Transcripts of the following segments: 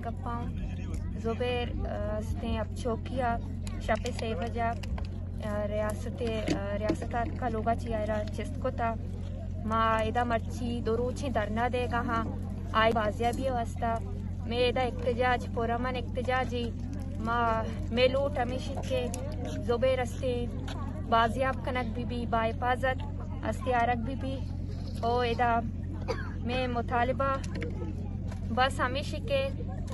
गप्पाऊं ज़ुबैर हस्ते अब चौकिया शपे से वजह रियासतात का लोगा चियारा चिस्त को था माँ इदा मर्ची दोरूची धरना देगा हाँ आई बाजिया भी वास्ता मैं इदा इख्तिजाज पुरमन इख्तिजाजी माँ मैं लूट हमेशा के ज़ुबैर हस्ते बाजियाब कनक बीबी बाहिफाजत हस्ते आरक बीबी ओ इदा मैं मुतालिबा बस हमेशा के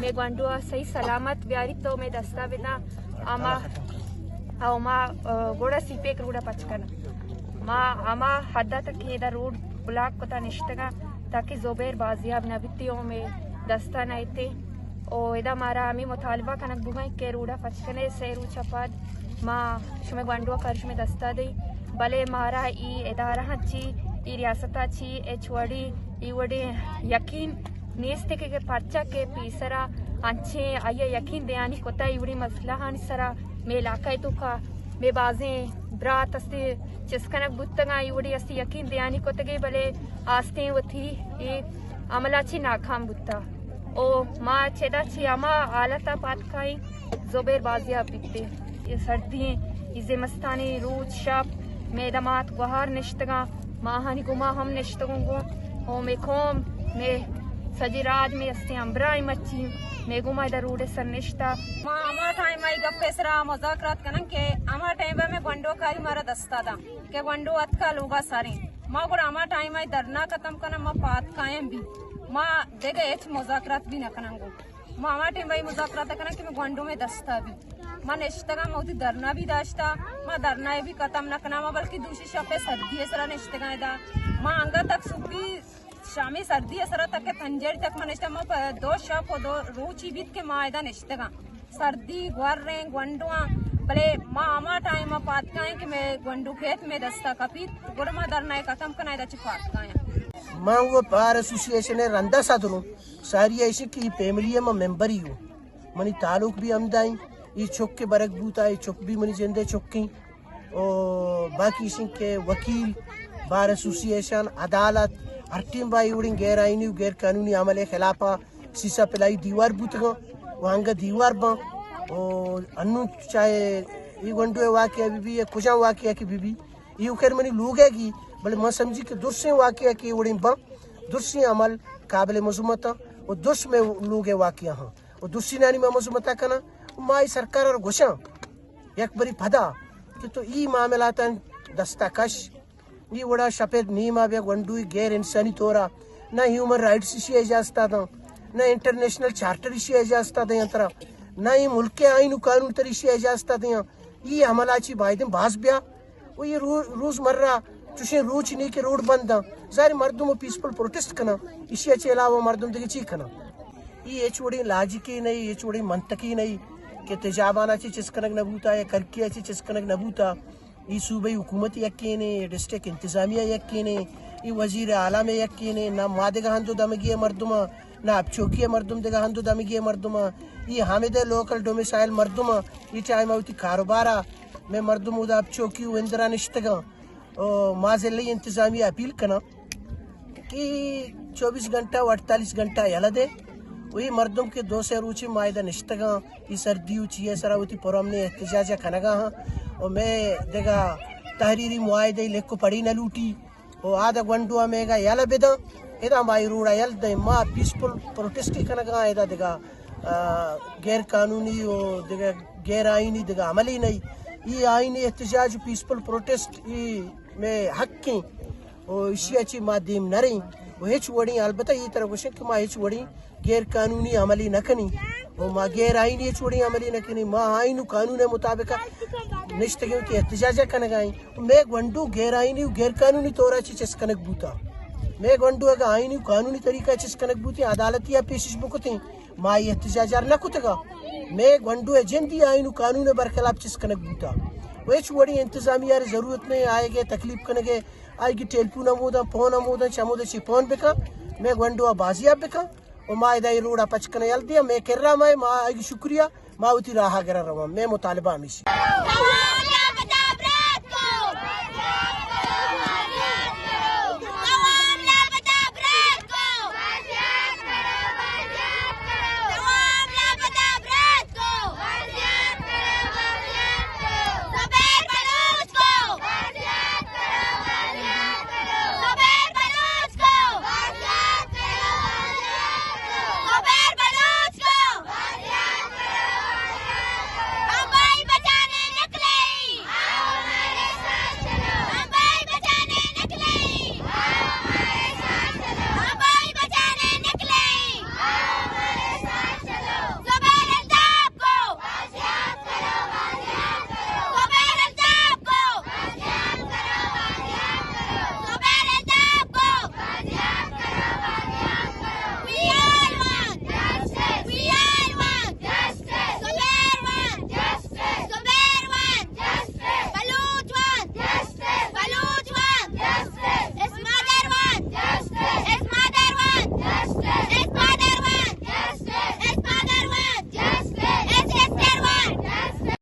मैं गंडुआ सही सलामत व्यारी तो मैं दस्तावेज़ा आमा गोड़ा सीपे रूड़ा पचकना माँ आमा हद्दा तक हेदा रोड ब्लॉक को निश्तगा ताकि ज़ुबैर बाजियाब नबितियों में दस्ता नहीं थे ओ इदा मारा हमें मुतालिबा कनक बुगाई के रूड़ा पचकने से रू चपाद माँ शुमे गंडुआ कर्ज में दस्ता दी भले मारा ई इदारा हची ई रियासता ची एचवड़ी ई वड़ी यकीन नेस्ते के पर्चा के पीसरा अंचे आये यकीन दयानी कोता इवड़ी मसला हानि सरा मे लाकाय तो का मे बाजे ब्रात अस्ते चिस्कनक बुत्तगा इवड़ी अस्ते यकीन दयानी कोतगे भले आस्ते वथी ए अमलाची नाकाम बुत्ता ओ माँ चेदा ची अमा आलता पातकाई ज़ुबैर बाजिया बिकते ये सर्दी इजे मस्तानी रूज शब मेदमात गुहार निश्तगा माहानी गुमा हम निश्तगोंगो ओ मे खोम मे सजीराज में अस्ते अंबराई मच्छी मेगुमा इधर रूडे सन्निष्ठा माँ अमा टाइम आई गप्पेसरा मुज़ाकरात कनन के अमा टाइम में गंडो कारी मारा दस्ता था के गंडो अतका लोगा सारे माँ गुड़ अमा टाइम आई धरना खत्म करना माँ पात कायम भी माँ देखे एच मुज़ाकरात भी न कनंगो माँ अमा टाइम आई मुज़ाकरात करना के मैं गंडो में दस्ता भी माँ निश्तगा मोती धरना भी दाश्ता माँ धरना भी खत्म न करना माँ बल्कि दूसरी शपे सर्दी है सरा निश्तगा दा माँ अंगा तक सुबी शामी सर्दी असरा तक के तंजरी तक मनिष्ठा माँ दो शप और दो रूची बीत के मायदा निश्तगा सर्दी गुर्रे गंडुआ भले माँ अमा टाइम माँ पात काएं कि मैं गंडू खेत में दस्ता कपी गुड़मा दरना एक खत्म करना इधर चिपात काएं माँ वो बार एसोसिएशन है रंदा साधुनु सारी ऐसी की फैमिली में मेंबर ही हूँ मनी तालुक भी अमदाई ये चौक के बरक बूता ये चौक भी मनी जिंदे चौकी और बाकी इसी के वकील बार एसोसिएशन अदालत हर टीम बाई उड़िंग गैर आईनी गैर कानूनी अमल खिलाफा सीसा पिलाई दीवार बूतगा वहाँ दीवार बा और अन्नू चाहे ये गंडुए वाक़या बीबी या कुछ वाक़या की बीबी ये उखैर मनी लोग है कि बड़े मैं समझी कि दुर्से वाक़या की उड़िंग बा दुर्से अमल काबिल मजूमत और दुर्स में लोग है वाक़या हाँ और दुर्सी नानी में मजूमत करना माई सरकार और घोषा एक बड़ी फदा कि तो ये मामला दस्ताकश ये बड़ा शपेद नीमा बे गंडू गैर इंसानी तोरा ना ह्यूमन राइट्स इशी एजाजता था ना इंटरनेशनल चार्टर इशी एजाजता था यंत्रा ना ये मुल्क के आइन कानून तर इशी एजाजता था ये हमलाची बायदम बास बिया वो ये रोजमर्रा चुशे रोज नहीं के रोड बंद था सारे मर्दों पीसफुल प्रोटेस्ट करना इसी अच्छे अलावा मर्दों देखिए चीख करना ये चोड़ी लाजिकी नहीं ये चोड़ी मंतकी नहीं कि तेजाबाना ची चिस्कनक नबूता या करकिया ची चिस्कनक नबूता ये सूबाई हुकूमत यकीन है डिस्ट्रिक्ट इंतजामिया यकीन है ये वजीर आला में यकीन है ना मादेगा हंदो दमगी मर्दुमा ना अब चौकी मर्दुम देगा हंदो दमगी मर्दुमा ये हामिद लोकल डोमिसाइल मर्दुमा ये चाहे मवती कारोबारा में मर्दुम उदा अब चौकी इंदिरा निश्तगा माजिल्ली इंतजामिया अपील करना कि 24 घंटा 48 घंटा यला दे वही मर्दों के दो से रूची मायदा निश्तगा ये सर्दी उची है सरावती पुरम ने एहतजाज खनगा हाँ और मैं देगा तहरीरी मुआयदे लेख को पड़ी न लूटी और आधा गंडुआ मेगा याला बेदा एदा माई रूड़ा यल दे माँ पीसफुल प्रोटेस्ट की कनगा एदा देगा गैर कानूनी और देगा गैर आईनी देगा अमली नहीं ये आईनी एहतजाज पीसफुल प्रोटेस्ट ये में हक की और इसी अच्छी माध्यम न रही वो हेच वड़ी अलबत्ता ये तरह क्वेश्चन कि माँ हेच वड़ी गैर कानूनी अमली न कनी और माँ गैर आईनी हेच वड़ी अमली न कनी माँ आइन कानून मुताबिक निश्तगियों की एहतजाज कनगाई मैं गंडू गैर आईनी गैर कानूनी तौर चिस कनक बूता मैं गंडू अगर आईनी कानूनी तरीका चिस कनक बूती अदालत या पेशिश बुकती माँ एहतजाज न कुतगा मैं गंडू एजेंडी आईन कानून बरखिलाफ चिस कनक बूता वेच वड़ी इंतजामिया जरूरत नहीं आएगे तकलीफ कनगे आएगी टेलफोन अमूदा फोन अमूदा चमूदा चिपोन बेका मैं गंडुआ बाजिया बेका और माँ इधर रोड़ा पचकने यल दिया मैं कर रहा मैं माँ आएगी शुक्रिया माँ उती राहा गर रहा मैं मुतालिबा हमेशा